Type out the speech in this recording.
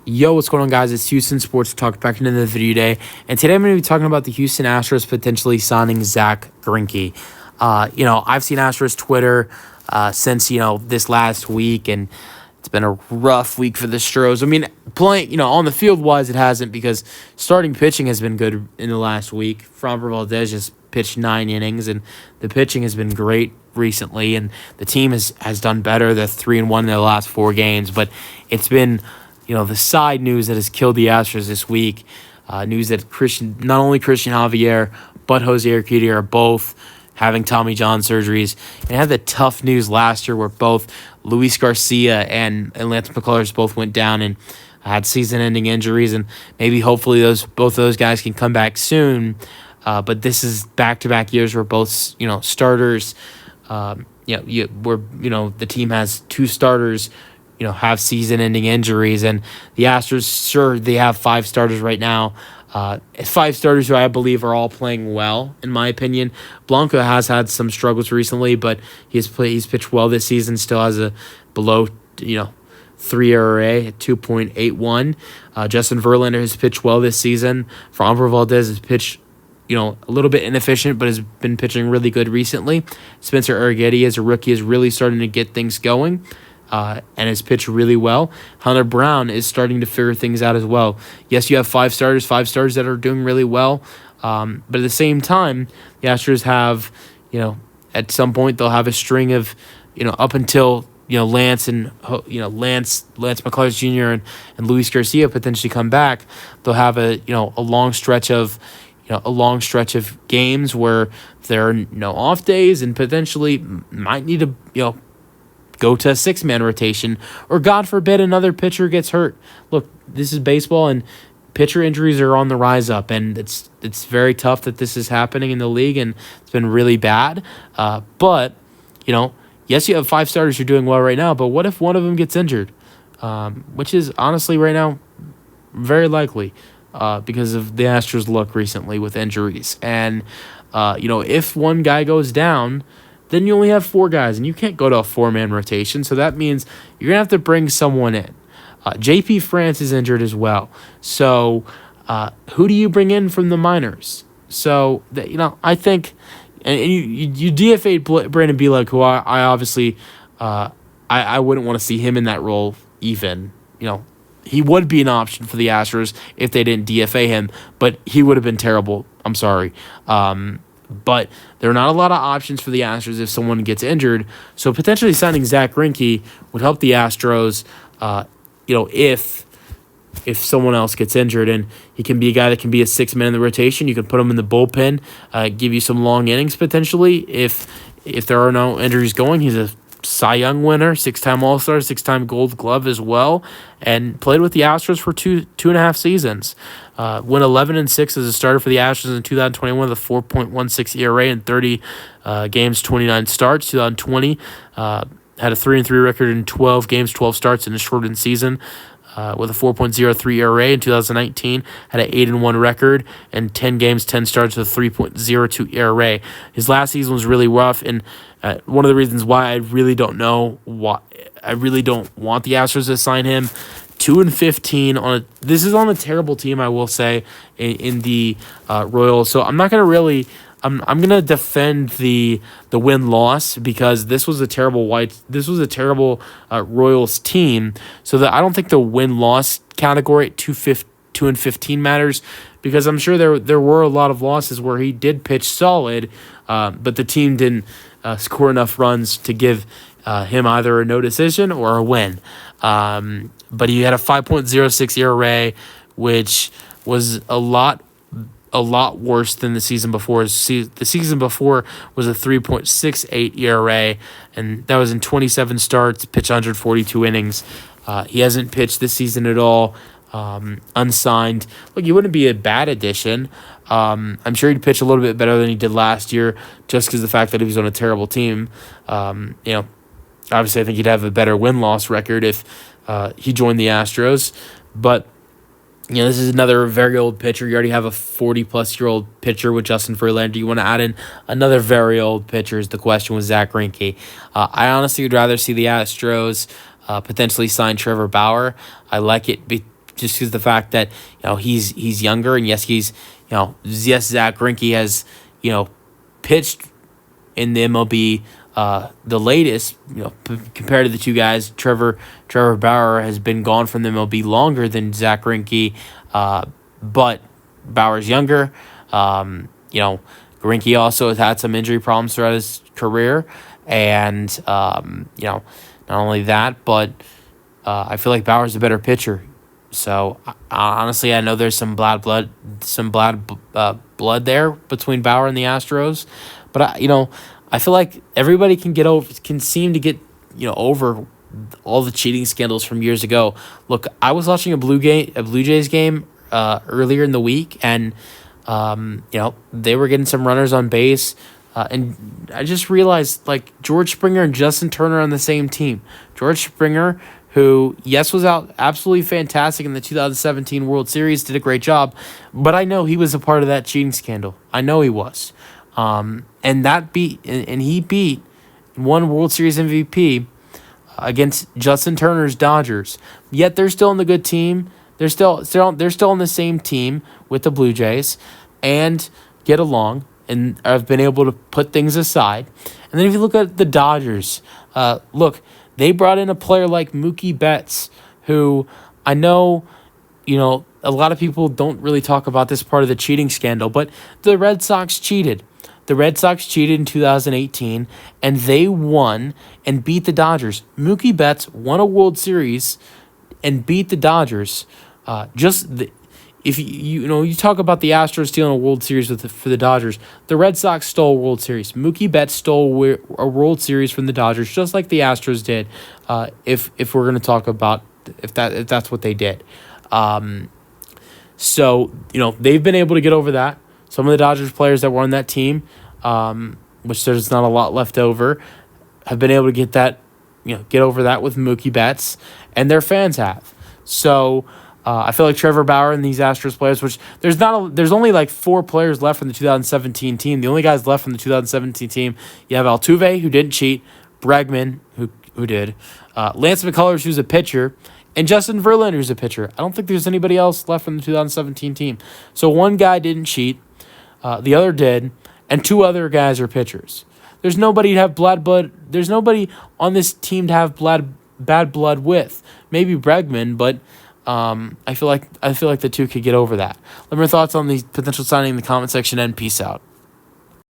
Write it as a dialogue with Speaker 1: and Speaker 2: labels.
Speaker 1: Yo, what's going on, guys? It's Houston Sports Talk back into the video day, and today I'm going to be talking about the Houston Astros potentially signing Zack Greinke. I've seen Astros Twitter since this last week, and it's been a rough week for the Astros. I mean, playing on the field wise, it hasn't because starting pitching has been good in the last week. Framber Valdez just pitched 9 innings, and the pitching has been great recently, and the team has done better. They're 3-1 in their last 4 games, but it's been the side news that has killed the Astros this week. News that not only Christian Javier, but Jose Urquidy are both having Tommy John surgeries. And had the tough news last year where both Luis Garcia and Lance McCullers both went down and had season-ending injuries. And maybe hopefully both of those guys can come back soon. But this is back-to-back years where both starters. The team has 2 starters have season-ending injuries, and the Astros, sure, they have 5 starters right now. 5 starters who I believe are all playing well, in my opinion. Blanco has had some struggles recently, but he's pitched well this season. Still has a below 3 ERA at 2.81. Justin Verlander has pitched well this season. Framber Valdez has pitched a little bit inefficient, but has been pitching really good recently. Spencer Arrighetti, as a rookie, is really starting to get things going. And has pitched really well. Hunter Brown is starting to figure things out as well. Yes, you have 5 starters that are doing really well. But at the same time, the Astros have, at some point they'll have a string of, up until Lance McCullers Jr. and Luis Garcia potentially come back. They'll have a long stretch of games where there are no off days and potentially might need to go to a 6-man rotation, or God forbid another pitcher gets hurt. Look, this is baseball, and pitcher injuries are on the rise up, and it's very tough that this is happening in the league, and it's been really bad. But yes, you have 5 starters who are doing well right now, but what if one of them gets injured? Which is honestly right now very likely because of the Astros' luck recently with injuries. And if one guy goes down, then you only have 4 guys, and you can't go to a 4-man rotation. So that means you're going to have to bring someone in. JP France is injured as well. So who do you bring in from the minors? So, I think, and you DFA'd Brandon Bielak, who I obviously, I wouldn't want to see him in that role even. He would be an option for the Astros if they didn't DFA him, but he would have been terrible. I'm sorry. But there are not a lot of options for the Astros if someone gets injured. So potentially signing Zack Greinke would help the Astros, if someone else gets injured. And he can be a guy that can be a 6-man in the rotation. You can put him in the bullpen, give you some long innings potentially. If there are no injuries going, he's a Cy Young winner, 6-time All-Star, 6-time Gold Glove as well, and played with the Astros for two and a half seasons. Went 11-6 as a starter for the Astros in 2021 with a 4.16 ERA in 30 games, 29 starts. 2020 had a 3-3 record in 12 games, 12 starts in a shortened season. With a 4.03 ERA in 2019, had an 8-1 record and 10 games, 10 starts with a 3.02 ERA. His last season was really rough, and one of the reasons why I really don't want the Astros to sign him. 2-15 this is on a terrible team, I will say, in the Royals. So I'm not gonna really. I'm gonna defend the win-loss because this was a terrible Royals team. So that I don't think the win-loss category at 2-15 matters, because I'm sure there were a lot of losses where he did pitch solid, but the team didn't score enough runs to give him either a no decision or a win. But he had a 5.06 ERA, which was a lot worse than the season before. The season before was a 3.68 ERA, and that was in 27 starts, pitched 142 innings. He hasn't pitched this season at all. Unsigned. Look, he wouldn't be a bad addition. I'm sure he'd pitch a little bit better than he did last year, just because of the fact that he was on a terrible team. Obviously, I think he'd have a better win-loss record if he joined the Astros. But this is another very old pitcher. You already have a 40-plus-year-old pitcher with Justin Verlander. You want to add in another very old pitcher is the question with Zack Greinke. I honestly would rather see the Astros potentially sign Trevor Bauer. I like it just because the fact that he's younger, and yes, Zach Greinke has pitched in the MLB the latest, compared to the two guys. Trevor Bauer has been gone from the MLB longer than Zack Greinke, but Bauer's younger. Greinke also has had some injury problems throughout his career, and not only that, but I feel like Bauer's a better pitcher. So honestly, I know there's some bad blood there between Bauer and the Astros, but I feel like everybody can seem to get over all the cheating scandals from years ago. Look, I was watching a Blue Jays game earlier in the week, and they were getting some runners on base, and I just realized George Springer and Justin Turner on the same team. George Springer, who, yes, was out absolutely fantastic in the 2017 World Series, did a great job, but I know he was a part of that cheating scandal. I know he was. And he beat one World Series MVP against Justin Turner's Dodgers. Yet they're still in the good team. They're still on the same team with the Blue Jays and get along and have been able to put things aside. And then if you look at the Dodgers, they brought in a player like Mookie Betts, who I know, a lot of people don't really talk about this part of the cheating scandal, but the Red Sox cheated. The Red Sox cheated in 2018, and they won and beat the Dodgers. Mookie Betts won a World Series and beat the Dodgers. If you talk about the Astros stealing a World Series for the Dodgers, the Red Sox stole a World Series. Mookie Betts stole a World Series from the Dodgers, just like the Astros did. If we're going to talk about if that's what they did, so they've been able to get over that. Some of the Dodgers players that were on that team, which there's not a lot left over, have been able to get over that with Mookie Betts, and their fans have. So I feel like Trevor Bauer and these Astros players, which there's only 4 players left from the 2017 team. The only guys left from the 2017 team, you have Altuve, who didn't cheat, Bregman, who did, Lance McCullers, who's a pitcher, and Justin Verlander, who's a pitcher. I don't think there's anybody else left from the 2017 team. So one guy didn't cheat, the other did, and 2 other guys are pitchers. There's nobody to have blood. There's nobody on this team to have bad blood with. Maybe Bregman, but I feel like the two could get over that. Let me know your thoughts on the potential signing in the comment section, and peace out.